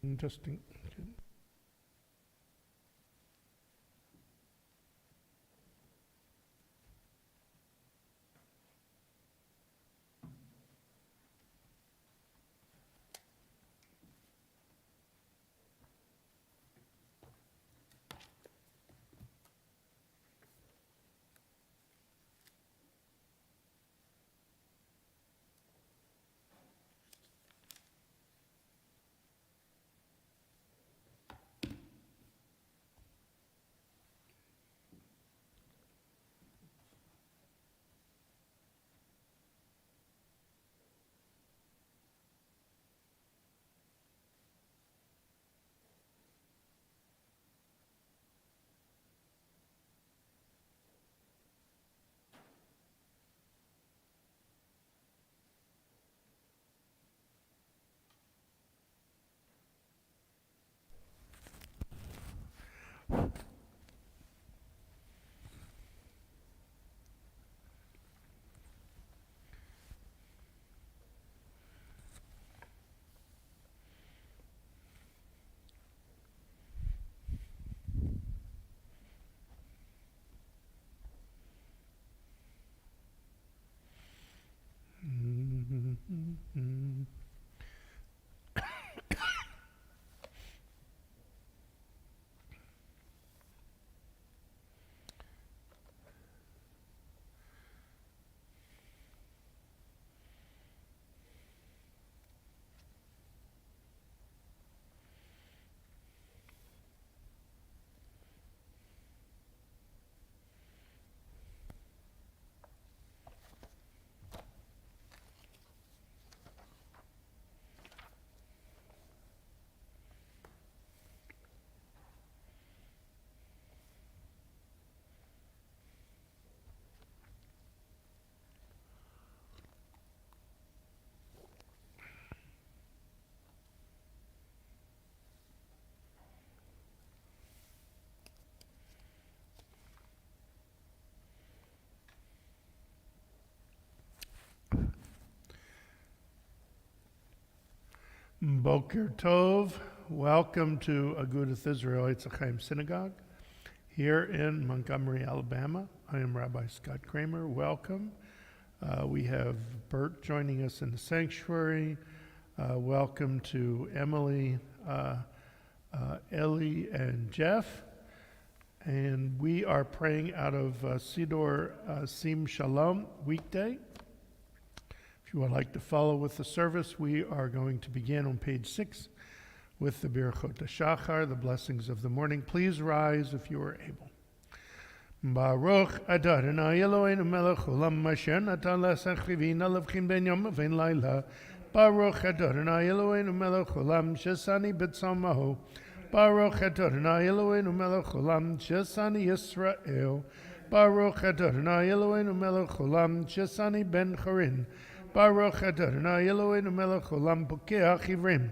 Testing. Boker Tov. Welcome to Agudath Israelites Ahayem Synagogue here in Montgomery, Alabama. I am Rabbi Scott Kramer. Welcome. We have Bert joining us in the sanctuary. Welcome to Emily, Ellie, and Jeff. And we are praying out of Sidor Sim Shalom weekday. If you would like to follow with the service, we are going to begin on page 6 with the Birchot HaShachar, the blessings of the morning. Please rise if you are able. Baruch Adonai Eloheinu melech haolam asher natan l'sachivina levchim ben yom uven laila. Baruch Adonai Eloheinu melech haolam shesani b'tzamaho. Baruch Adonai Eloheinu melech haolam shesani Yisrael. Baruch Adonai Eloheinu melech haolam shesani ben Chorin. Baruch Adonai Eloheinu melech haolam pokeach ivrim.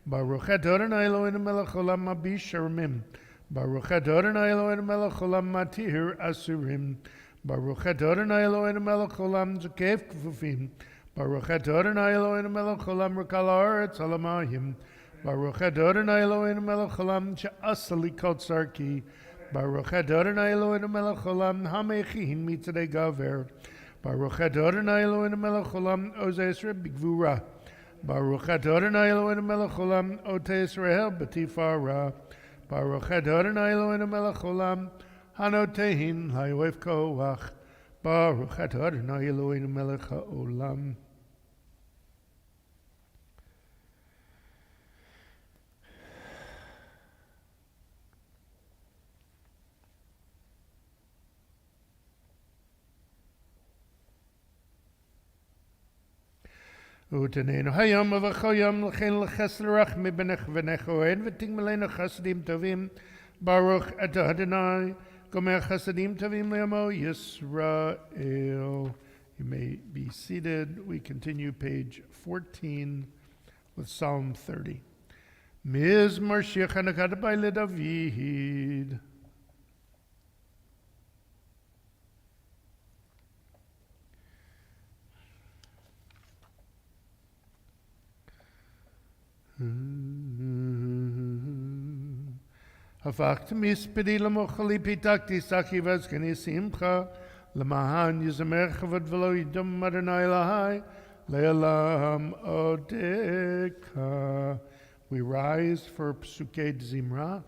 Baruch Adonai Eloheinu melech haolam mabish sharmim. Baruch Adonai Eloheinu melech haolam matir asurim. Baruch Adonai Eloheinu melech haolam zakef kfufim. Baruch Adonai Eloheinu melech haolam rekal haaretz alamayim. Baruch Adonai Eloheinu melech haolam she'asa likot sarki. Baruch Adonai Eloheinu melech haolam hamechin mitzadei gaver. Baruch Adonai Eloheinu melech haolam ozei Yisrael b'gvura. Baruch Adonai Eloheinu melech haolam otei Yisrael b'tifara. Baruch Adonai Eloheinu melech haolam hanotehin layoev koach. Baruch Adonai Eloheinu melech haolam. Utenenu hayom avachoyom l'chein l'ches l'rachmi b'nech v'nech oed v'tigmelenu chasadim tovim. Baruch Adonai gomer chasadim tovim l'yamo Yisrael. You may be seated. We continue page 14 with Psalm 30. Mizmor Shir Chanukah LeDavid. הפכת מספדי למוחלי פיתקתי שחי וזקני שמחה למען יזמר כבוד ולא ידום אדוני אלוהי לעולם עודך. We rise for Psukei Zimra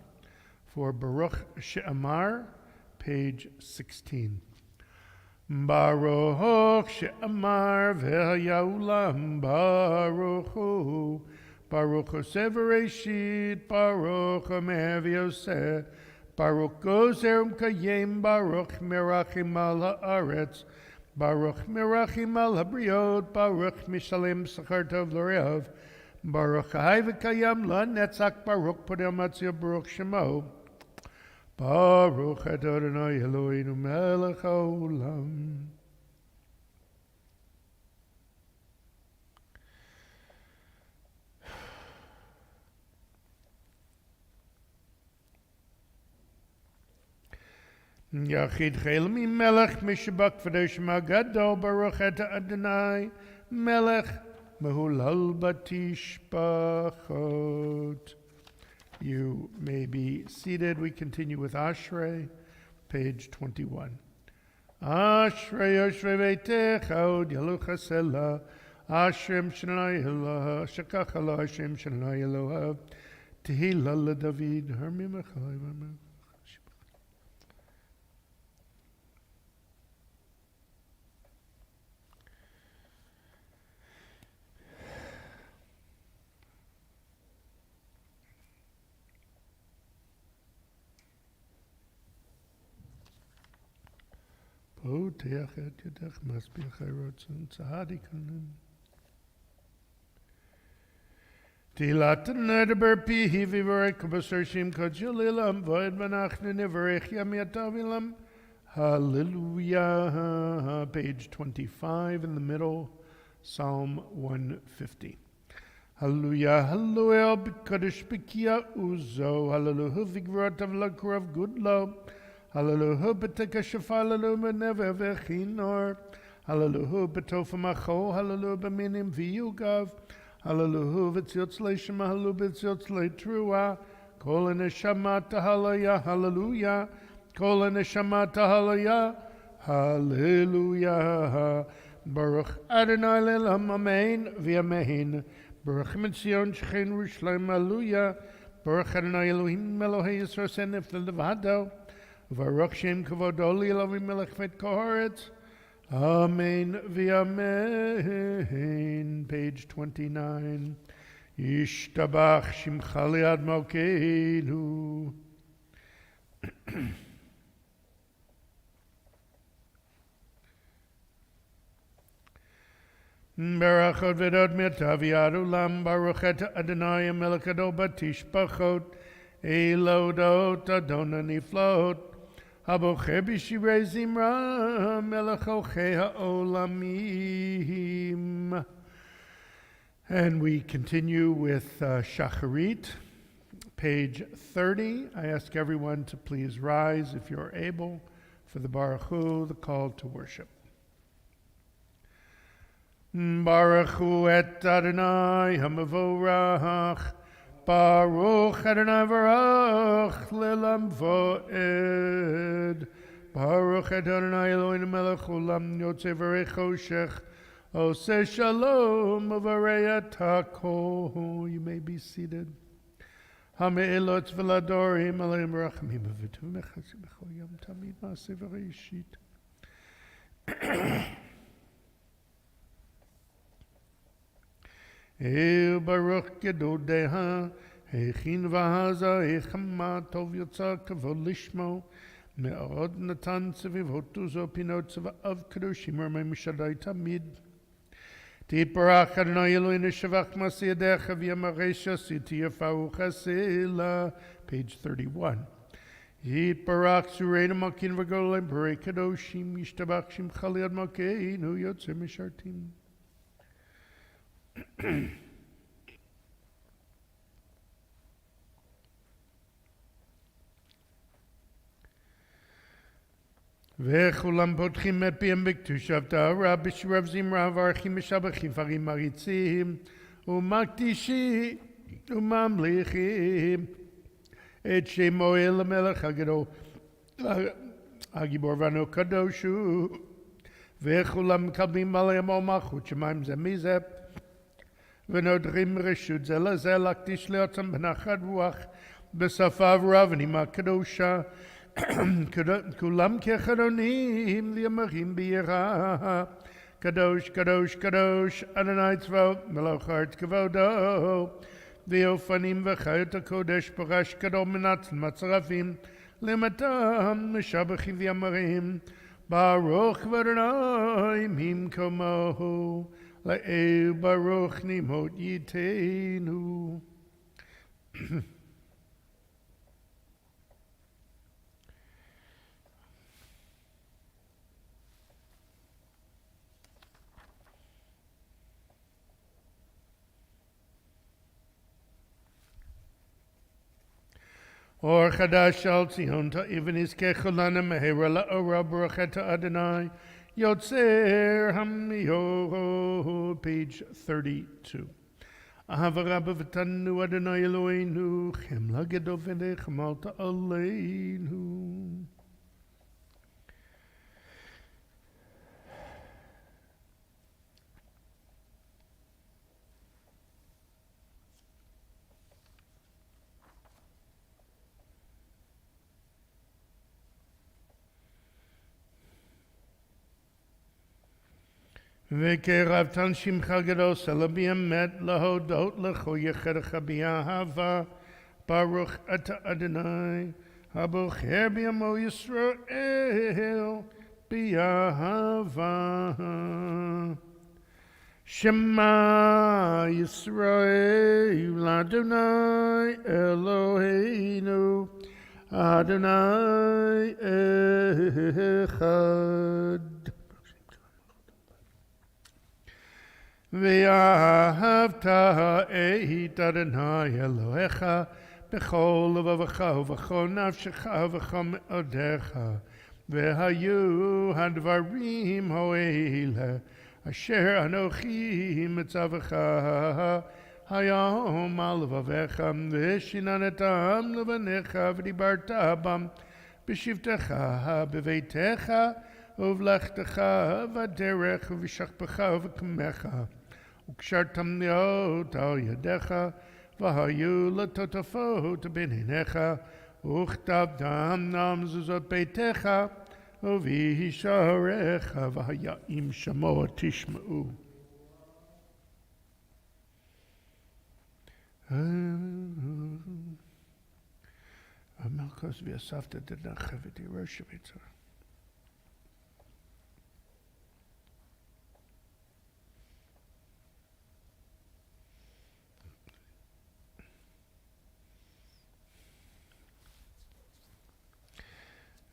for Baruch She'amar, page 16. Baruch She'amar v'hayaulam Baruch Hu Baruch Oseh v'Reishit Baruch Omer v'Yoseh Baruch Gozer Kayem Baruch Merachim al haaretz Baruch Merachim al habriot Baruch Mishalem Sachar Tov l'Reav Baruch Ahai v'Kayam LaNetzach Baruch Podeh Matzio Baruch Shemo Baruch Adonai Eloheinu Melech Haolam. Yachid Chel Mi Melech Mishabak V'Dosh Magadol Baruch Et Adonai Melech Mehulal Batishpachot. You may be seated. We continue with Ashrei, page 21. Ashrei Yoshvei Beitecha Od Yalu Chasela Ashrem Shanai Eloha Shekach Alo Hashem Shanai Eloha Tehillah LeDavid Hermi Mechalai. Teach et yedech masbih chayrotzon tzadikanim. Tilat nedaber pihi v'varek b'sershim kodjulilam v'ed v'nachnu nivarech yam yatavilam. Hallelujah. Page 25 in the middle, Psalm 150. Hallelujah, hallelujah, b'kadosh b'kiya uzo. Hallelujah, v'gvarav l'kurav gudlo. Hallelujah, b'teka shafar, hallelujah, b'neve v'chinor. Hallelujah, b'tofa macho, hallelujah, b'minim v'yugav. Hallelujah, v'tziotz le'shema, hallelujah, v'tziotz le'trua. Kol neshama hallelujah, hallelujah. Kol neshama hallelujah, hallelujah. Baruch Adonai le'olam, amen v'amen. Baruch Mitzion Shechein Yerushalayim, hallelujah. Baruch Adonai Elohim Elohei Yisrael Senef Levado. Baruch Shem Kavodo Elohim Melech Vet Koharetz. Amen v'amen. Page 29. Yishtabach Shimcha Liad Malkeinu. Berachot v'dod mirtav ulam Baruch et Adonai Melech Adol Batishpachot Elodot Adonai Niflot Habocher b'shirei Zimra Melech Ochei Ha'olamim. And we continue with Shacharit, page 30. I ask everyone to please rise if you're able for the Baruch Hu, the call to worship. Baruch Hu et Adonai HaMevorach, Baruch Adonai Varach Le'olam Vo'ed, Baruch et Adonai Eloheinu melech olam yotzei v'rei choshech, Oseh shalom v'rei et hakol. You may be seated. Ha'me'elot v'ladorim aleim rachamim v'tuv mechazim b'chol yom tamid ma'aseh v'reishit. El Baruch Gedodeha, Hechin Vahaza, Echama, Tov Yotza, Kavod Lishmo, Me'od Natan Tzevivot Zo Pinot Av Kedoshim Ramay Mishadai Tamid. Tiparach Adonai Eloheinu Shavach Masyadecha V'yamaresha Siti Yafaru Chasela, page 31. Yitbarach Sureinu Malkin V'golem Berei Kedoshim Yishtabach Shimcha Liad Malkeinu Yotzei Mishartim. וכולם פותחים את פיהם בקדושת טהרה בשיריו זמרה וערכים משבחים פרים מריצים ומקדישים וממליכים את שמו אל המלך הגיבור והנו קדוש הוא, וכולם מקבלים עליהם מלכות שמיים זה מזה, ונודרים רשות זה לזה להקדיש לעצמם בנחת רוח בשפה ברורה ונימה קדושה, כולם כחרונים ויאמרים ביראה, קדוש קדוש קדוש אדוני צבאות מלך הארץ כבודו, ואופנים וחיות הקודש פרש קדום מנצל מצרפים למתם משבחים ויאמרים ברוך אדוני ממקומו לעיל ברוך נמות ייתנו. אור חדש על ציון תאיר ונזכה כולנו מהרה לאורה ברוך אתה אדוני יוצר המאור. page 32. אהבה רבה ותנו אדוני אלוהינו חמלה גדול ונחמלת עלינו. וקרבתן שמך גדול סלע באמת להודות לך יחדך באהבה ברוך אתה אדוני הבוחר בעמו ישראל באהבה. שמע ישראל אדוני אלוהינו אדוני אחד. ואהבת את אדוני אלוהיך בכל לבבך ובכל נפשך ובכל מאודיך, והיו הדברים האלה אשר אנוכי מצווך היום על לבביך, ושיננתם לבניך ודיברת בם בשבתך בביתך ובלכתך בדרך ובשכבך ובקמך, וקשרתם להיות על ידיך, והיו לטוטפות בין עיניך, וכתבתם על מזוזות ביתך ובשעריך, והיה אם שמוע תשמעו. המלכוס והסבתא דנחה ותירש ביצר.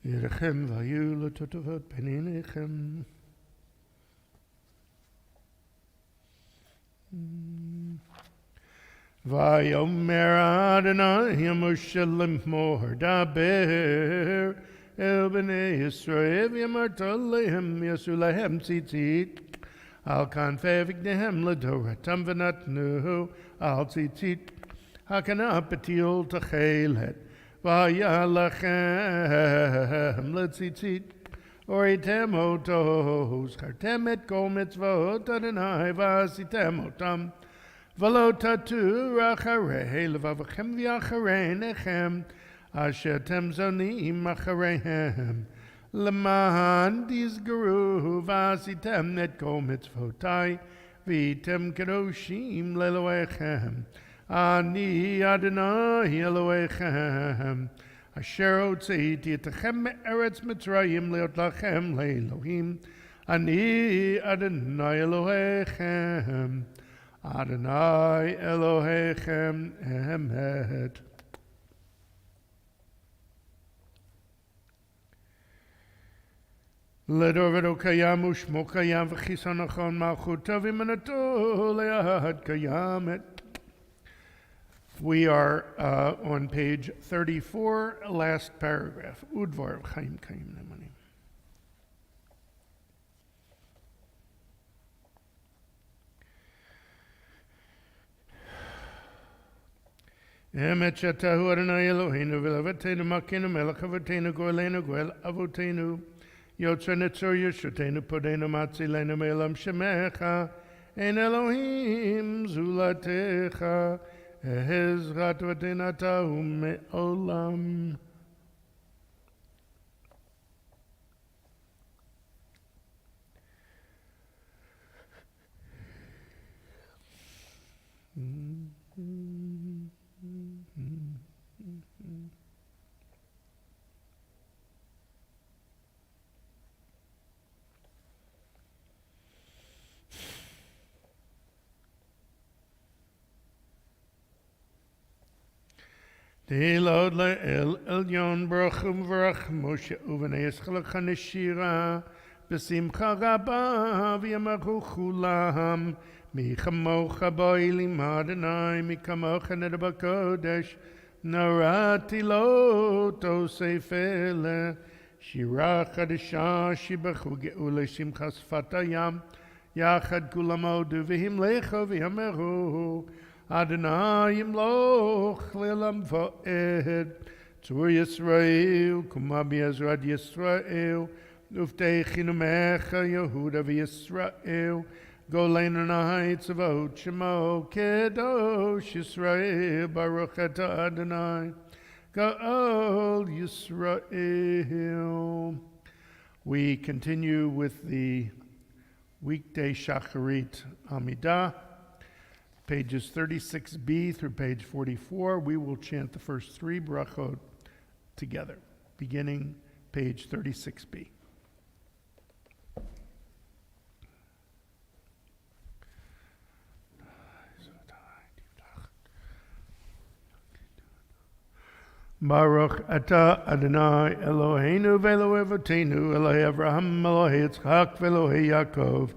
ידיכם והיו לטוטפות בין עיניכם. ויאמר אדוני למשה לאמור דבר אל בני ישראל ואמרת להם יעשו להם ציצית על כנפי בגדיהם לדורתם ונתנו על ציצית הכנף פתיל תכלת. והיה לכם לציצית וראיתם אותו, זכרתם את כל מצוות אדוני ועשיתם אותם, ולא תטור אחרי לבבכם ואחרי עיניכם אשר אתם זונים אחריהם, למען תזכרו ועשיתם את כל מצוותי והייתם קדושים לאלוהיכם. אני אדוני אלוהיכם אשר הוצאתי אתכם מארץ מצרים להיות לכם לאלוהים. אני אדוני אלוהיכם, אדוני אלוהיכם אמת. לדור ודור קיים ושמו קיים וחיסון נכון מלכותו ומנתו לעד קיימת. We are on page 34, last paragraph. Udvar Ahayem Nemani. Emet shatahu Adonai Eloheinu v'levatenu makenu melech avotenu goelenu goel avotenu yotzer netzor yeshutenu podenu matzilenu me'olam shemecha en Elohim zulatecha ehezrat v'tenatahu me'olam. Deilod le'el elyon baruch u'mvarach Moshe u'vnei Yisrael chaneshira b'simcha rabba v'yamachu chulam michamocha bo'elim Adonai mikamocha neder b'kodesh narati lo tosef ele shira chadasha shibachu ge'ula shimcha sfat hayam yachad kulam odu v'himlecha v'yameru Adonai yimloch le'olam va'ed tzur Yisrael kuma b'ezrat Yisrael uftechinu mecha Yehuda v'Yisrael goleinu nahai tzavot shemo kedosh Yisrael baruch atah Adonai Ga'al Yisrael. We continue with the weekday Shacharit Amidah, pages 36b through page 44. We will chant the first three brachot together, beginning page 36b. Baruch atah Adonai Eloheinu v'Elokei Avotenu Elohei Avraham Elohei Yitzchak v'Elohei Yaakov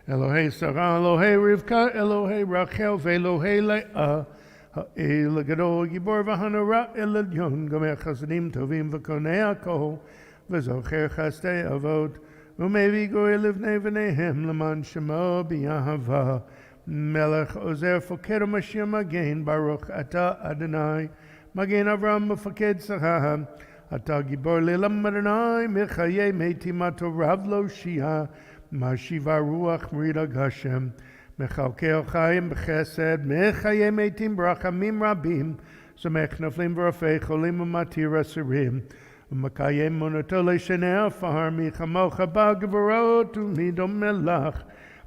Elohei Sarah Elohei Rivka Elohei Rachel v'Elohei Leah Ha'el Gadol Gibor v'Hanora El Elyon Gomer Chasadim Tovim v'Konei Hakol v'Zocher Chastei Avot U'Mevi Goel Livnei V'neihem L'man Shemo B'Yahava Melech Ozer Foker Mashiach Magen Baruch atah Adonai Magen Avram Mefaked Sarah Atah Gibor Le'olam Adonai Mechayei Meitim Atorav Lo Shia Mashiva Ruach Meridag Hashem Mechalkei Ahayem B'Chesed Mechayei Meitim Brachamim Rabim Somech Noflim V'Rafei Cholim U'Matir Asirim U'Makayem Monoto Le'Shenei Afar Michamocha Ba'Gevorot U'Midom Melach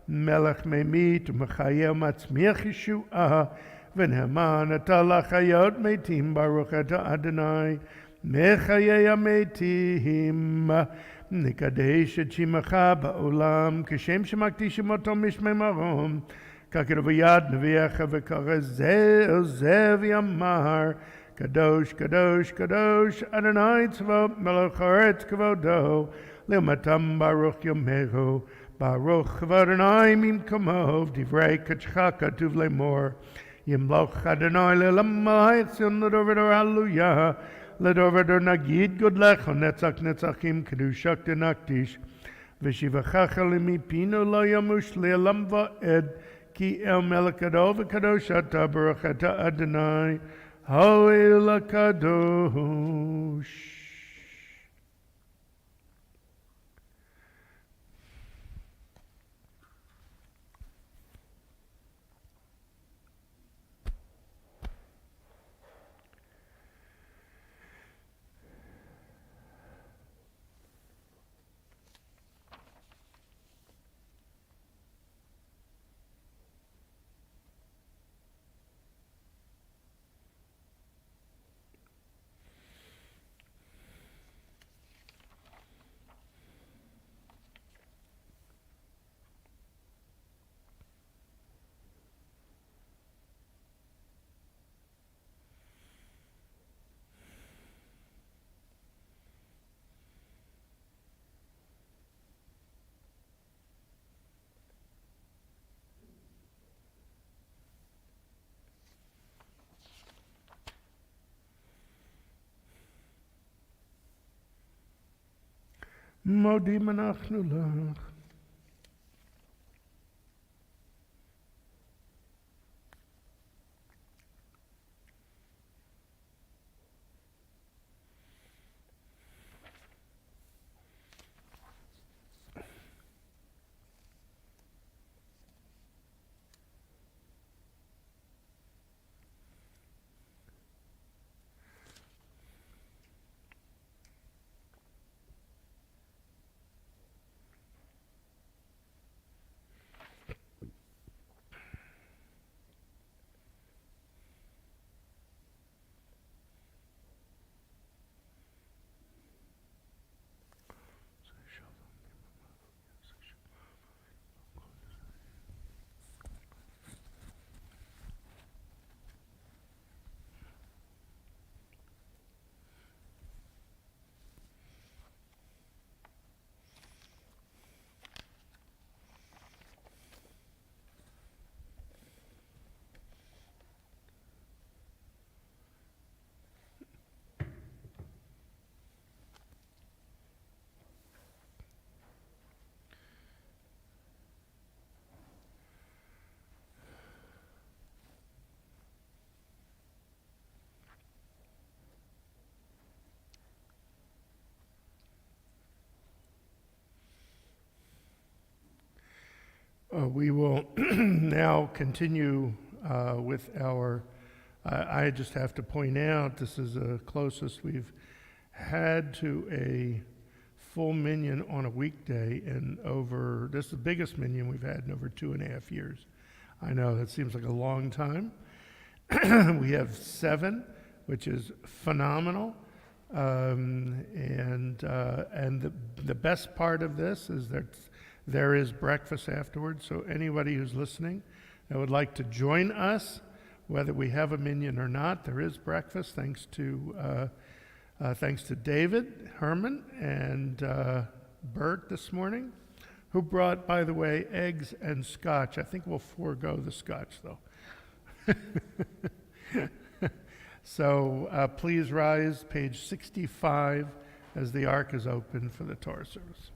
Melech Meimit U'Mechayei U'Matzmiach Yeshuah V'Ne'eman Atah L'Chayot Meitim Baruch atah Adonai Mechayei HaMeitim Nikadesh et Shimacha ba'olam Kishem shemakdishim oto mishmei marom Kakir v'yad nevi'echa v'kareh zeh v'yamar Kadosh, Kadosh, Kadosh Adonai tzvot melech haaretz kavodo Le'umatam baruch yomeru Baruch v'Adonai mimkomo Divrei kachcha katuv lemor Yimloch Adonai le'olam ha'etzion l'dover hallelujah L'dover nagid godlecho netzach netzachim kedushak denakdish v'shivachacha lemipino lo yamush le'olam va'ed ki el melech gadol v'kadosh atah baruch atah Adonai ha'el hakadosh. מודים אנחנו לך. We will now continue with our, I just have to point out, this is the closest we've had to a full minyan on a weekday this is the biggest minyan we've had in over 2.5 years. I know that seems like a long time. We have 7, which is phenomenal. And the best part of this is that there is breakfast afterwards. So anybody who's listening that would like to join us, whether we have a minyan or not, there is breakfast. Thanks to David Herman and Bert this morning, who brought, by the way, eggs and scotch. I think we'll forego the scotch, though. So please rise, page 65, as the ark is open for the Torah service.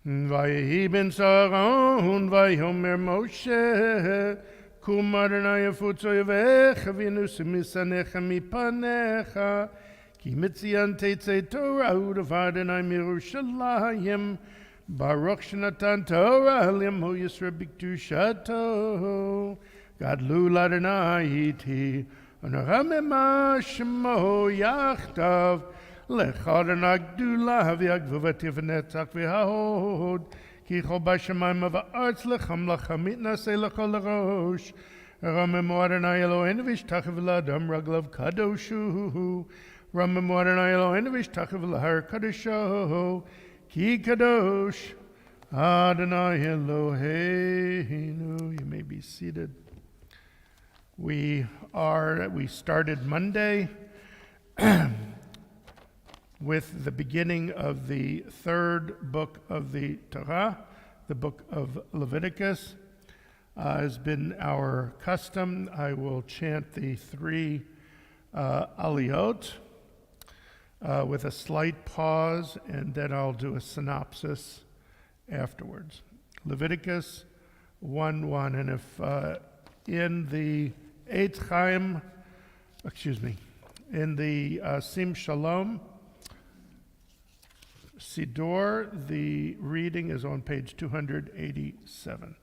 Vayehi ben Saron, vayomer Moshe, kum Adonai yafutz oyevecha v'yinusim misanecha mipanecha, ki mitzian tetzei Torah u'dav Adonai mirushalayim, Baruch shenatan Torah l'yamo yisra b'kedushato, gadlu l'Adonai iti, v'nachamema shemo yachtav, Lechad Agdula v'yagvuvati v'netzach v'hahod ki chol b'shamayim v'artz lecham lachamit nasei lechol l'rosh Ramemu Adonai Eloheinu v'ishtachav l'adam raglav kadoshu Ramemu Adonai Eloheinu v'ishtachav l'har kadosho ki kadosh Adonai Eloheinu. You may be seated. We started Monday with the beginning of the 3rd book of the Torah, the book of Leviticus. Has been our custom. I will chant the 3 aliyot with a slight pause, and then I'll do a synopsis afterwards. Leviticus 1:1, and if in the Ahayem, in the Sim Shalom Sidor, the reading is on page 287.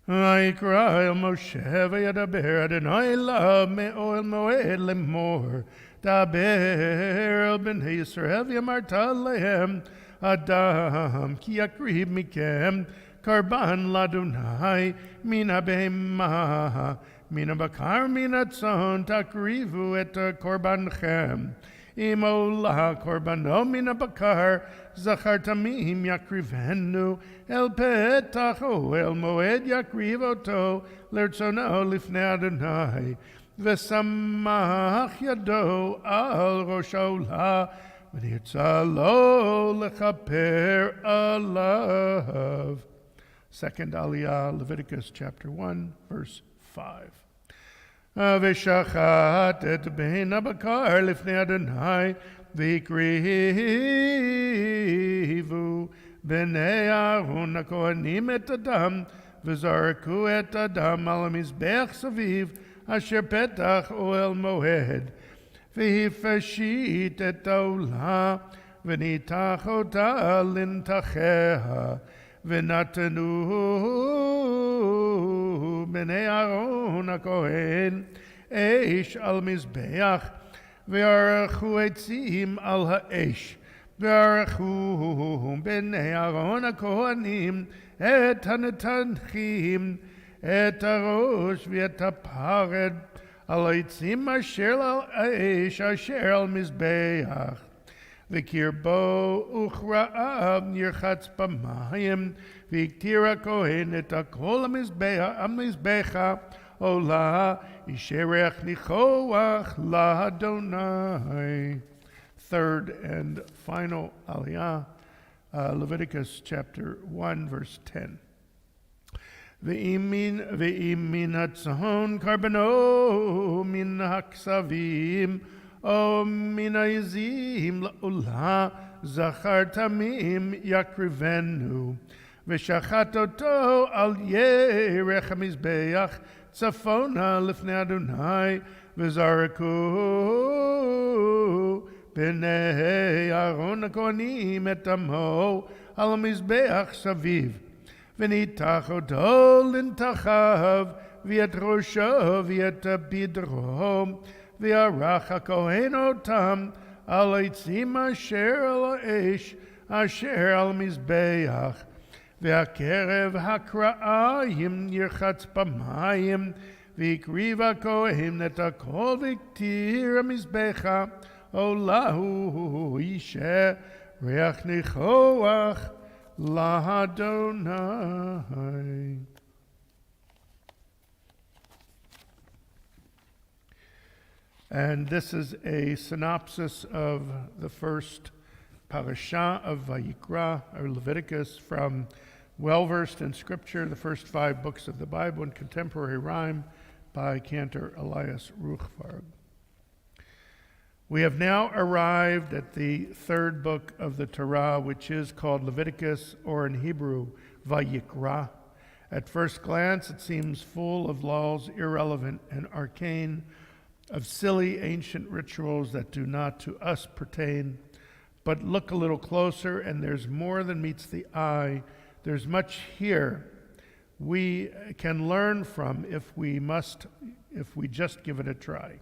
Vayikra el Moshe vayadaber Adonai la me'oel moed lemor daber el bnei Yisrael v'yamarta lehem Adam ki yakrib mikem karban ladonai min habehema min habakar min hatzon takrivu et korbanchem Imola korbano min habakar zachar tamim yakrivenu el petach el moed yakriv oto lertzono lifnei Adonai v'samach yado al rosh ha'olah v'nirtza lo lechaper alav. Second Aliyah, Leviticus chapter 1, verse 5. V'shachat et bein habakar lifnei Adonai v'ikrivu b'nei Aaron hakohanim et Adam v'zaraku et Adam al hamizbeach saviv asher petach oel moed v'hifashit et ha'olah v'nitach ota lintacheha v'natanu b'nei Aaron hakohen eish al mizbeach v'yarachu etzim al ha'esh v'yarachu b'nei Aaron hakohanim et ha'netanchim et ha'rosh v'et ha'pared al ha'etzim asher al ha'esh asher al mizbeach V'kirbo uchra'av nirchatz b'mayim v'iktir ha'kohen et ha'kol ha'mizbecha olah yisherech nichoach la'Adonai. Third and final aliyah, Leviticus chapter 1, verse 10. Ve'im hatzon karbano min haksavim O min ha'izim la'olah zachar tamim yakrivenu ושחטותו על ירך המזבח צפונה לפני אדוני, וזרקו בני אהרון הכהנים את דמו על המזבח סביב, וניתח אותו לנתחיו, ואת ראשו ואת בדרו, וערך הכהן אותם על העצים אשר על האש אשר על המזבח, והקרב הקרעים ירחץ במים, והקריב הכהן את הכל והקטיר המזבחה עולהו אישה ריח ניחוח לאדוני. And this is a synopsis of the first parasha of Vayikra, or Leviticus, from well-versed in Scripture, the first 5 books of the Bible in contemporary rhyme by Cantor Elias Ruchvarg. We have now arrived at the 3rd book of the Torah, which is called Leviticus, or in Hebrew, Vayikra. At first glance, it seems full of laws irrelevant and arcane, of silly ancient rituals that do not to us pertain. But look a little closer, and there's more than meets the eye. There's much here we can learn from if we just give it a try.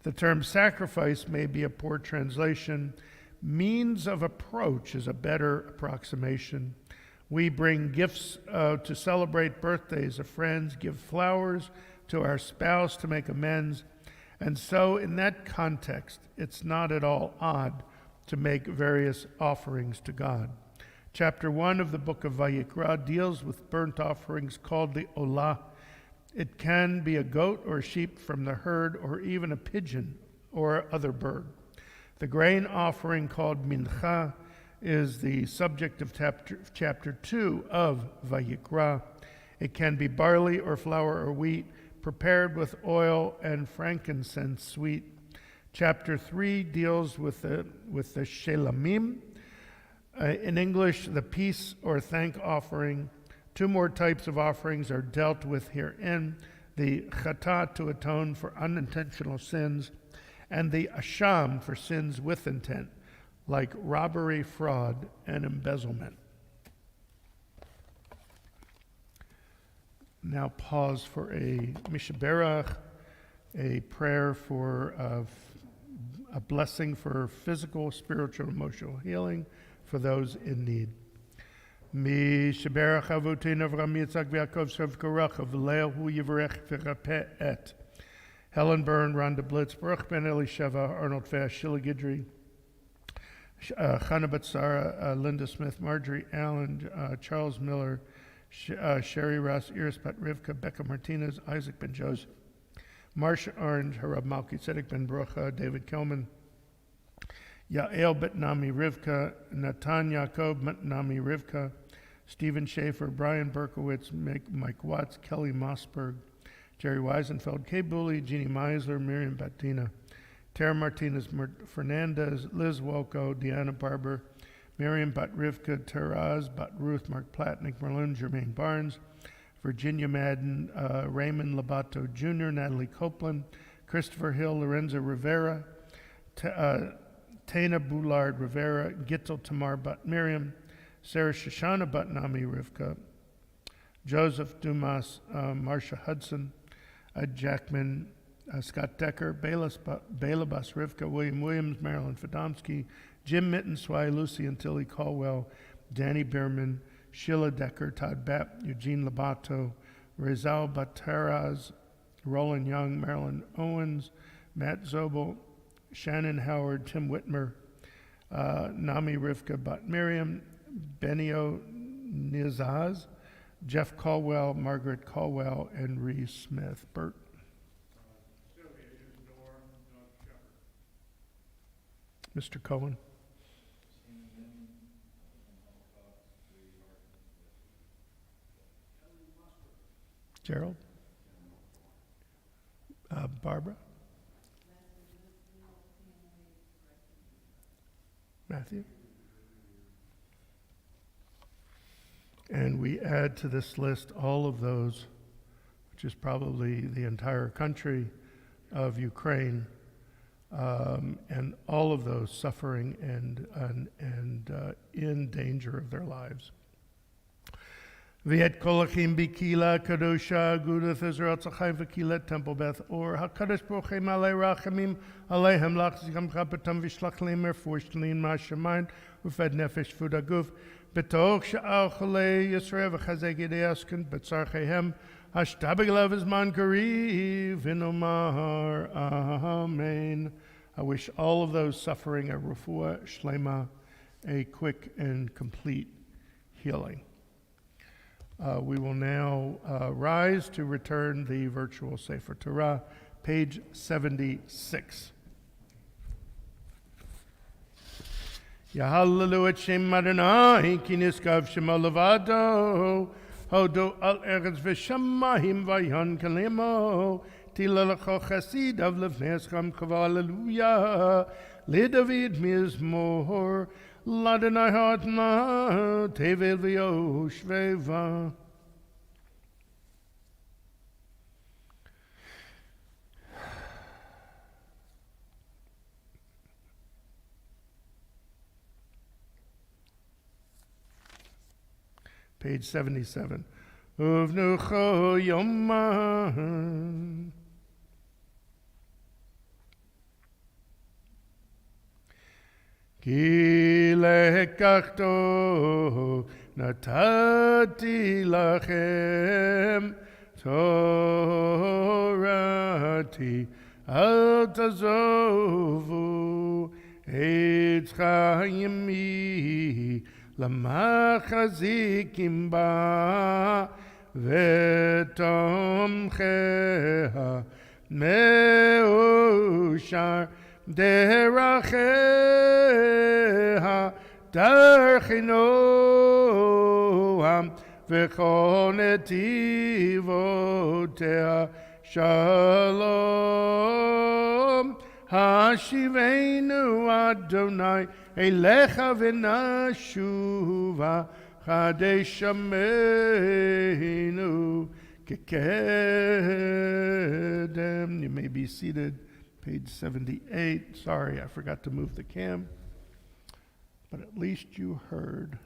The term sacrifice may be a poor translation. Means of approach is a better approximation. We bring gifts to celebrate birthdays of friends, give flowers to our spouse to make amends. And so in that context, it's not at all odd to make various offerings to God. Chapter 1 of the book of Vayikra deals with burnt offerings called the Olah. It can be a goat or a sheep from the herd, or even a pigeon or other bird. The grain offering called mincha is the subject of chapter 2 of Vayikra. It can be barley or flour or wheat, prepared with oil and frankincense sweet. Chapter 3 deals with the shelamim. In English, the peace or thank offering. 2 more types of offerings are dealt with herein: the chatat, to atone for unintentional sins, and the asham, for sins with intent, like robbery, fraud, and embezzlement. Now pause for a mishaberach, a prayer for a blessing for physical, spiritual, emotional healing for those in need. Mishaberach avotenu Avraham Yitzchak v'Yaakov Shavkarach v'Leah hu yivarech v'rapeh et. Helen Byrne, Rhonda Blitz, Baruch Ben Elisheva, Arnold Fash, Sheila Guidry, Chana Batsara, Linda Smith, Marjorie Allen, Charles Miller, Sherry Ross, Iris Bat Rivka, Becca Martinez, Isaac Ben Joseph, Marsha Orange, Harab Malki Tzedek Ben Brocha, David Kelman, Yael Bet Nami Rivka, Natan Yaakov Bet Nami Rivka, Stephen Schaefer, Brian Berkowitz, Mike Watts, Kelly Mossberg, Jerry Weisenfeld, Kay Booley, Jeannie Meisler, Miriam Batina, Tara Martinez Fernandez, Liz Wolko, Deanna Barber, Miriam Bat Rivka, Taraz Bat Ruth, Mark Platnick, Merlin Jermaine Barnes, Virginia Madden, Raymond Labato Jr., Natalie Copeland, Christopher Hill, Lorenzo Rivera, Tana Boulard Rivera, Gittel Tamar Bat Miriam, Sarah Shoshana Bat Nami Rivka, Joseph Dumas, Marcia Hudson, Jackman, Scott Decker, Bela Bas Rivka, William Williams, Marilyn Fadomsky, Jim Mitten, Swai, Lucy and Tilly Caldwell, Danny Bierman, Sheila Decker, Todd Bapp, Eugene Labato, Rizal Bataraz, Roland Young, Marilyn Owens, Matt Zobel, Shannon Howard, Tim Whitmer, Nami Rivka Bat Miriam, Benio Nizaz, Jeff Caldwell, Margaret Caldwell, and Reese Smith. Bert. Mr. Cohen. Gerald. Barbara. Matthew. And we add to this list all of those, which is probably the entire country of Ukraine, and all of those suffering and in danger of their lives. V'et kol achim b'kila kadosha Agudath Israel tzachai v'kila Temple Beth or hakadosh baruch hu malei rachamim aleihem lachzikam chapatam v'shlach leim erfushtlin ma'ashamayim ufed nefesh fud aguf betoch sha'al cholei Yisrael v'chazek yedei asken b'tzarcheihem hashtabig lev zman kariv v'nomar amen. I wish all of those suffering a refuah shlema, a quick and complete healing. We will now rise to return the virtual Sefer Torah, page 76. Yahalelu et Shem Adonai, ki niskav shemo levado, hodo al eretz v'shamayim vayon kalemo, tila lecho chasidav lefnei escham kava hallelujah, leDavid mizmor, L'Adonai ha'atma tevel v'yoshveva. Page 77. Uvnucho yomah. Ki lekachto natati lachem torati al tazovu etz chayimi lamachazikim ba vetomcheha meushar deracheha darchinoam v'chol netivotea shalom hashivenu Adonai elecha v'nashuva chadeshamenu kekedem. You may be seated. Page 78. Sorry, I forgot to move the cam, but at least you heard.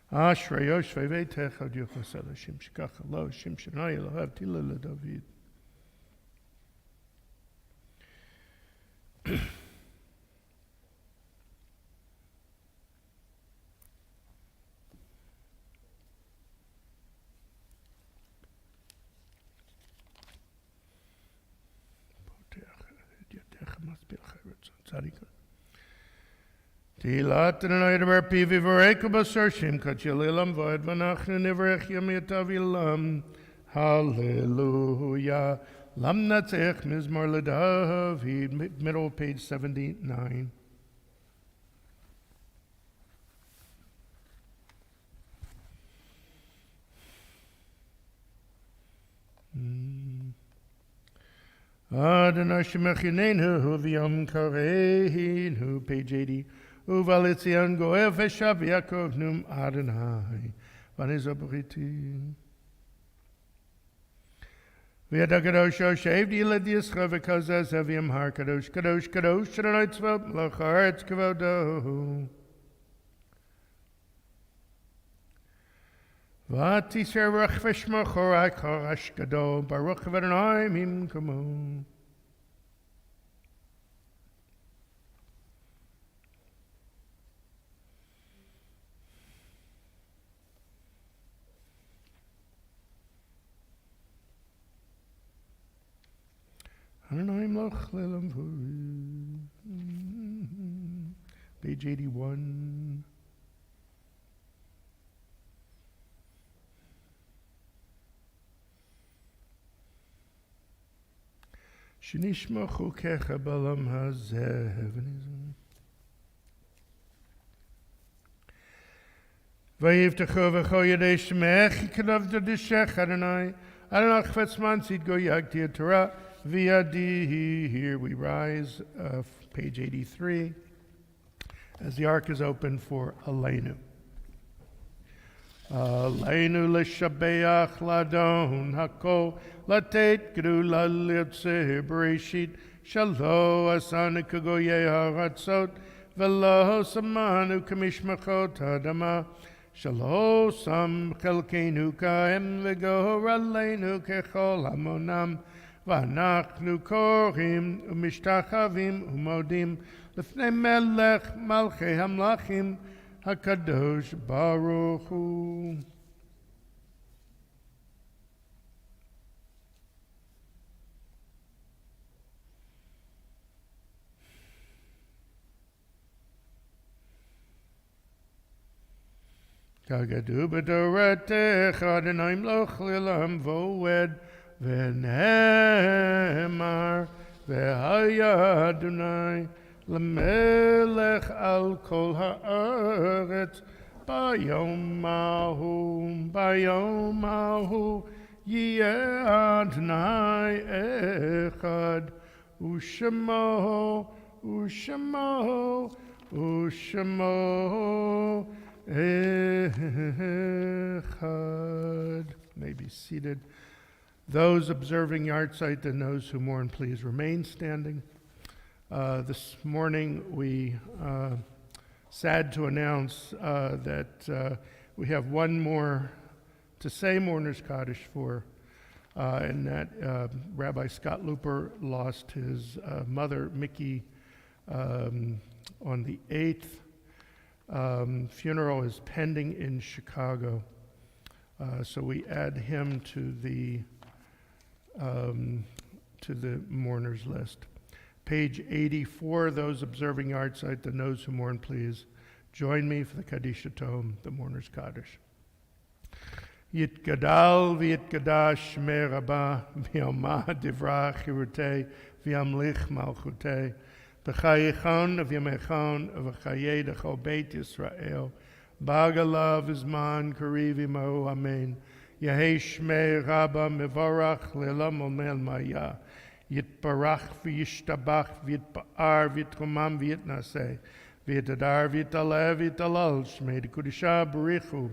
Ashrayo shvevei techa diuchasel Hashem shikacha lo Hashem shenai Elohav tila leDavid. Tilat Adonai deber pivi v'reiku basar shem kachalilam v'ed v'nachnu nivrech yom yatavilam. Hallelujah. Lam natzech mizmor leDavid. Middle of page 79. Adonai shemechinenu v'yom kareinu. Page 80. Uvalitzion goel v'shav Yaakov num Adonai v'nizabriti. V'yada kadosh oshev d'ilad Yisrael v'kazaz avim har kadosh kadosh kadosh Adonai tzvot melech haaretz kavodo. V'atisher rach v'shmo chorai chorash gadol baruch Adonai mimkomo. Page 81. Shenishma chukecha balam hazeh. Vayivtechu v'cho yedei shmech yikadav d'deshech Adonai Adonai chvetz mansid go yagti Torah v'yadi. Here we rise, page 83. as the ark is open for Aleinu. Aleinu l'shabeach ladon hakol latet gedula litzeh bereshit shalo asanu kagoyeh haratzot velo samanu kamishmachot adama shalo sam chelkeinu kaem v'gohor aleinu kechol hamonam v'anachnu korim umishtachavim umodim lefnei melech malchei hamlachim HaKadosh Baruch Hu. Kagadu b'doretech Adonai mloch lilam voed v'nehemar v'haya Adonai L'melech al kol haaretz bayom mahu yeh Adonai echad u'shemo echad. May be seated. Those observing yahrzeit and those who mourn, please remain standing. This morning, we sad to announce that we have one more to say Mourner's Kaddish for, and that Rabbi Scott Looper lost his mother, Mickey, on the 8th. Funeral is pending in Chicago, so we add him to the mourners list. Page 84, those observing yahrzeit and those who mourn, please join me for the Kaddish Tov, the Mourner's Kaddish. Yitgadal v'yitgadash shmei Rabbah v'yomah divrah chirutei v'yamlich malchutei b'chayechon v'yamechon v'chayei d'chol beit Yisrael b'agalav v'zman kariv imahu amen Yehei shmei Rabbah mevorach le'olam olmel maya Yitbarach v'yishtabach v'yitba'ar v'yitromam v'yitnaseh v'yitadar v'yitaleh v'yitalal shmei d'kudisha b'richu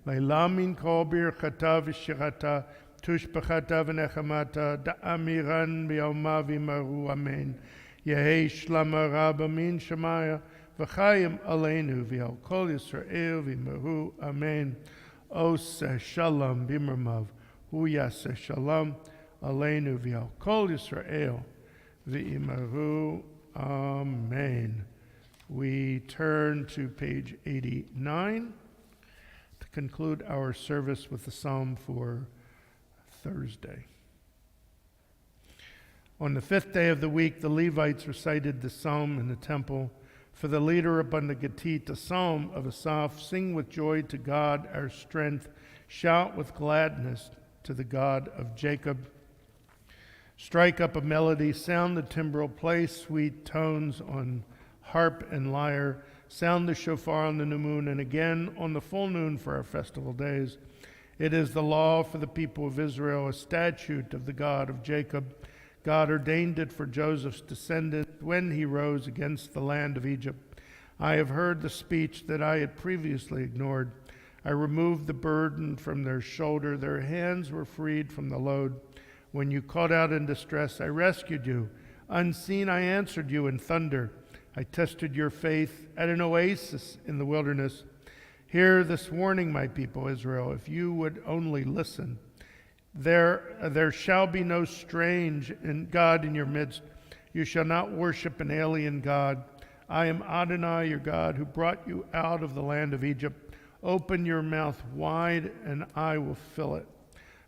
le'lam min kol birchata v'shirata tushbachata v'nechamata da'amiran b'yomah v'imaru amen Yehei shlama Rabbah min Shemaya v'chayim aleinu v'yal kol Yisrael v'imaru amen Oseh shalom b'mirmav hu yaseh shalom Aleinu v'al kol Yisrael v'imaru amen. We turn to page 89 to conclude our service with the psalm for Thursday. On the 5th day of the week, the Levites recited the psalm in the temple. For the leader upon the Gittit, a psalm of Asaph, sing with joy to God our strength, shout with gladness to the God of Jacob. Strike up a melody, sound the timbrel, play sweet tones on harp and lyre, sound the shofar on the new moon, and again on the full moon for our festival days. It is the law for the people of Israel, a statute of the God of Jacob. God ordained it for Joseph's descendant when he rose against the land of Egypt. I have heard the speech that I had previously ignored. I removed the burden from their shoulder. Their hands were freed from the load. When you called out in distress, I rescued you. Unseen, I answered you in thunder. I tested your faith at an oasis in the wilderness. Hear this warning, my people, Israel, if you would only listen. There shall be no strange God in your midst. You shall not worship an alien God. I am Adonai, your God, who brought you out of the land of Egypt. Open your mouth wide, and I will fill it.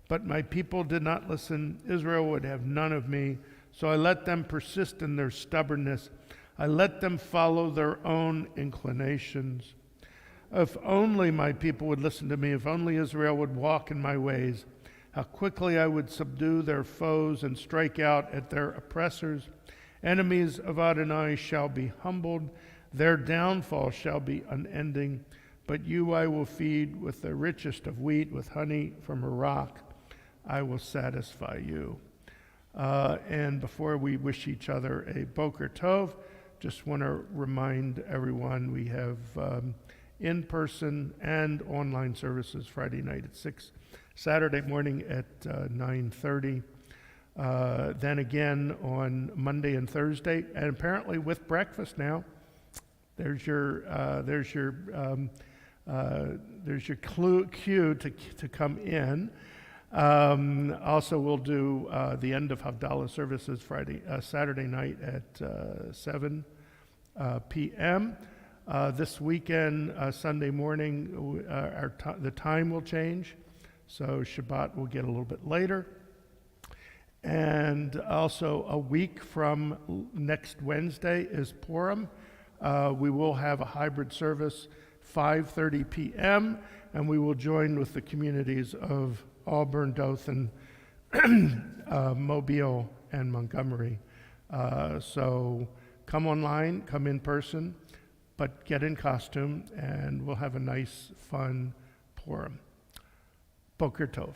But my people did not listen. Israel would have none of me. So I let them persist in their stubbornness. I let them follow their own inclinations. If only my people would listen to me, if only Israel would walk in my ways, how quickly I would subdue their foes and strike out at their oppressors. Enemies of Adonai shall be humbled. Their downfall shall be unending. But you I will feed with the richest of wheat, with honey from a rock. I will satisfy you. And before we wish each other a Boker Tov, Just want to remind everyone we have in-person and online services Friday night at 6, Saturday morning at 9:30. Then again on Monday and Thursday, and apparently with breakfast now. There's your cue to come in. Also, we'll do the end of Havdalah services Saturday night at 7 p.m. This weekend, Sunday morning, the time will change, so Shabbat will get a little bit later. And also, a week from next Wednesday is Purim. We will have a hybrid service, 5:30 p.m., and we will join with the communities of Auburn, Dothan, Mobile, and Montgomery. So come online, come in person, but get in costume, and we'll have a nice, fun Purim. Boker Tov.